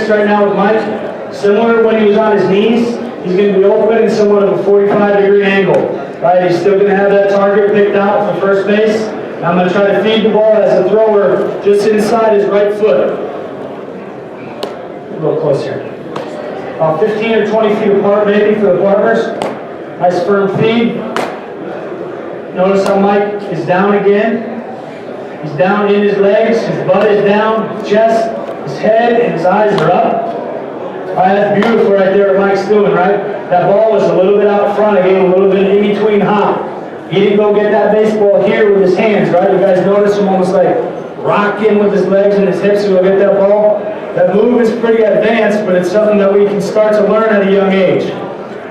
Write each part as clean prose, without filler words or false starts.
Right now with Mike, similar to when he was on his knees, he's going to be open in somewhat of a 45-degree angle. Right, he's still going to have that target picked out for first base. I'm going to try to feed the ball as a thrower just inside his right foot. A little closer. About 15 or 20 feet apart maybe for the partners. Nice firm feed. Notice how Mike is down again. He's down in his legs, his butt is down, his chest, his head, and his eyes are up. All right, that's beautiful right there what Mike's doing, right? That ball was a little bit out front, again, a little bit in between hop. He didn't go get that baseball here with his hands, right? You guys notice him almost like rocking with his legs and his hips to go get that ball? That move is pretty advanced, but it's something that we can start to learn at a young age.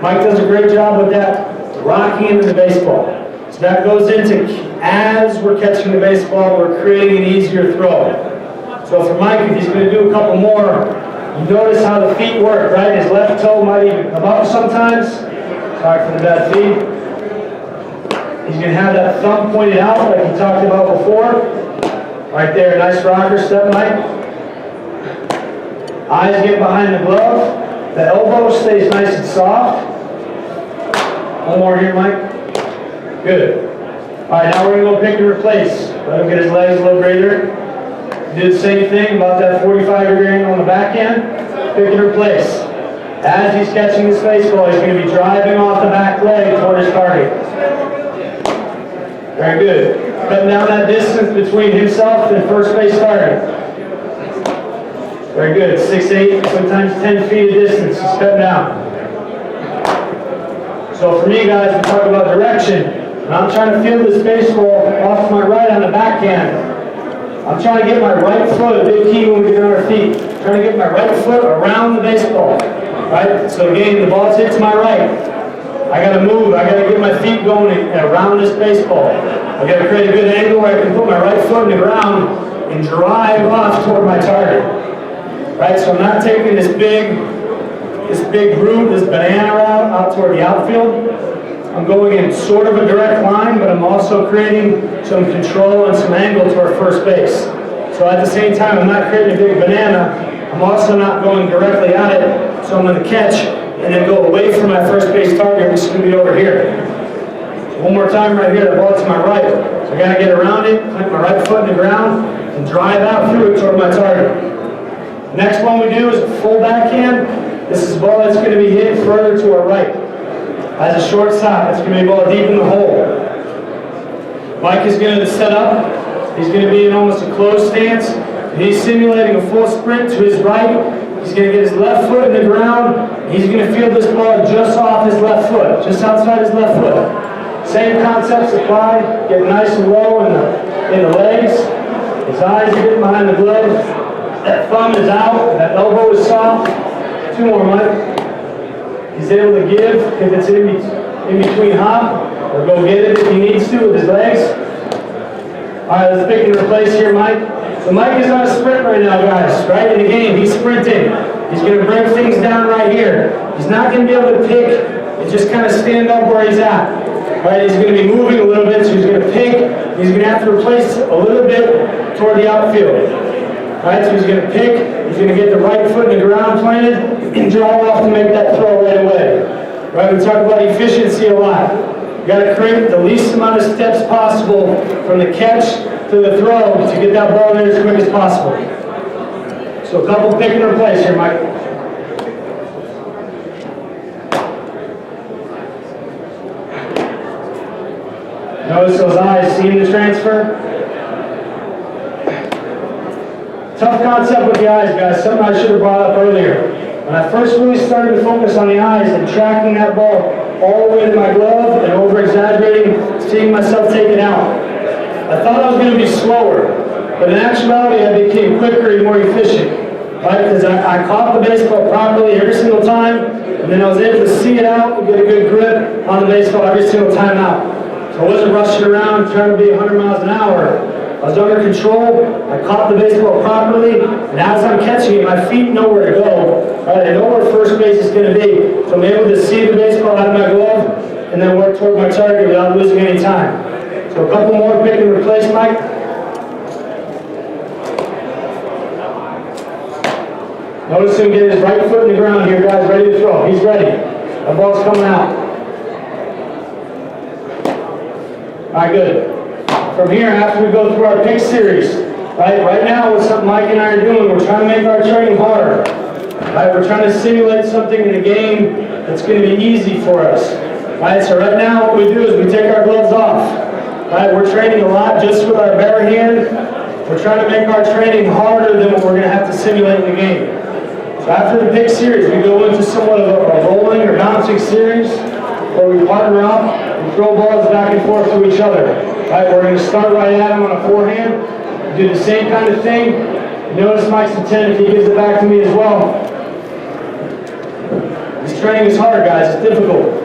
Mike does a great job with that, rocking into the baseball. So that goes into, as we're catching the baseball, we're creating an easier throw. So for Mike, if he's going to do a couple more, you notice how the feet work, right? His left toe might even come up sometimes. Sorry for the bad feet. He's going to have that thumb pointed out like he talked about before. Right there, nice rocker step, Mike. Eyes get behind the glove. The elbow stays nice and soft. One more here, Mike. Good. All right, now we're going to go pick and replace. Let him get his legs a little greater. Do the same thing about that 45-degree angle on the back end. Pick and replace. As he's catching this baseball, he's going to be driving off the back leg toward his target. Very good. Cutting down that distance between himself and first base target. Very good. 6, 8, sometimes 10 feet of distance. He's cutting down. So for me, guys, we talk about direction. When I'm trying to field this baseball off my right on the backhand, I'm trying to get my right foot, a big key when we get on our feet, trying to get my right foot around the baseball, right? So again, the ball's hit to my right. I got to move. I got to get my feet going around this baseball. I got to create a good angle where I can put my right foot in the ground and drive off toward my target, right? So I'm not taking this big route, this banana route out toward the outfield. I'm going in sort of a direct line, but I'm also creating some control and some angle to our first base. So at the same time, I'm not creating a big banana. I'm also not going directly at it. So I'm going to catch and then go away from my first base target, which is going to be over here. So one more time right here, the ball to my right. So I got to get around it, plant my right foot in the ground, and drive out through it toward my target. Next one we do is a full backhand. This is a ball that's going to be hit further to our right. As a shortstop, it's going to be a ball deep in the hole. Mike is going to set up. He's going to be in almost a closed stance. He's simulating a full sprint to his right. He's going to get his left foot in the ground. He's going to field this ball just off his left foot, just outside his left foot. Same concepts apply. Get nice and low in the legs. His eyes are getting behind the glove. That thumb is out. That elbow is soft. 2 more, Mike. He's able to give if it's in between hop, or go get it if he needs to with his legs. All right, let's pick and replace here, Mike. So Mike is on a sprint right now, guys, right? In the game, he's sprinting. He's going to break things down right here. He's not going to be able to pick and just kind of stand up where he's at. Right? He's going to be moving a little bit, so he's going to pick. He's going to have to replace a little bit toward the outfield. Right, so he's going to pick, he's going to get the right foot in the ground planted, and drive off to make that throw right away. Right, we talk about efficiency a lot. You got to create the least amount of steps possible from the catch to the throw to get that ball there as quick as possible. So a couple pick and replace here, Mike. Notice those eyes, seeing the transfer? Tough concept with the eyes, guys. Something I should have brought up earlier. When I first really started to focus on the eyes and tracking that ball all the way to my glove and over-exaggerating, seeing myself take it out, I thought I was going to be slower. But in actuality, I became quicker and more efficient. Right? Because I caught the baseball properly every single time, and then I was able to see it out and get a good grip on the baseball every single time out. So I wasn't rushing around trying to be 100 miles an hour. I was under control, I caught the baseball properly, and as I'm catching it, my feet know where to go. Right? I know where first base is going to be. So I'm able to see the baseball out of my glove and then work toward my target without losing any time. So a couple more pick and replace, Mike. Notice him get his right foot in the ground here, guys, ready to throw. He's ready. That ball's coming out. All right, good. From here, after we go through our pick series, right now, what something Mike and I are doing, we're trying to make our training harder. Right, we're trying to simulate something in the game that's going to be easy for us. Right, so right now, what we do is we take our gloves off. Right, we're training a lot just with our bare hand. We're trying to make our training harder than what we're going to have to simulate in the game. So after the pick series, we go into somewhat of a rolling or bouncing series where we partner up and throw balls back and forth to each other. Right, we're going to start right at him on a forehand, do the same kind of thing. Notice Mike's intent if he gives it back to me as well. This training is hard, guys. It's difficult.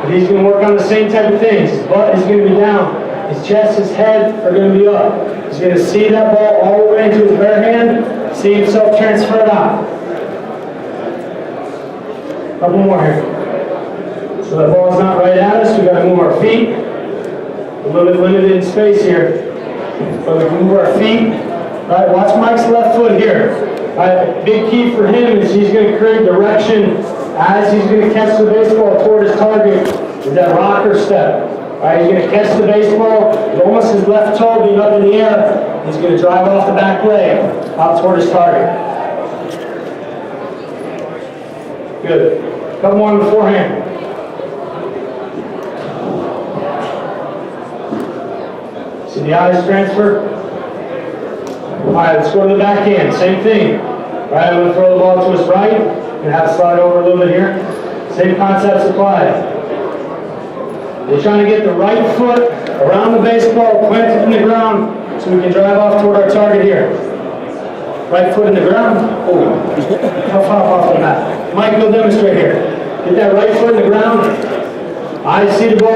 But he's going to work on the same type of things. His butt is going to be down. His chest, his head are going to be up. He's going to see that ball all the way into his bare hand, see himself transfer it out. Couple more here. So that ball's not right at us. We've got to move our feet. A little bit limited in space here. But we can move our feet. All right, watch Mike's left foot here. All right, big key for him is he's going to create direction as he's going to catch the baseball toward his target with that rocker step. All right, he's going to catch the baseball with almost his left toe being up in the air. He's going to drive off the back leg out toward his target. Good. Couple more on the forehand. See the eyes transfer? All right, let's go to the backhand. Same thing. All right, I'm going to throw the ball to his right. Going to have to slide over a little bit here. Same concepts apply. We're trying to get the right foot around the baseball, planted in the ground, so we can drive off toward our target here. Right foot in the ground. Oh, tough hop off the mat. Mike will demonstrate here. Get that right foot in the ground. Eyes see the ball.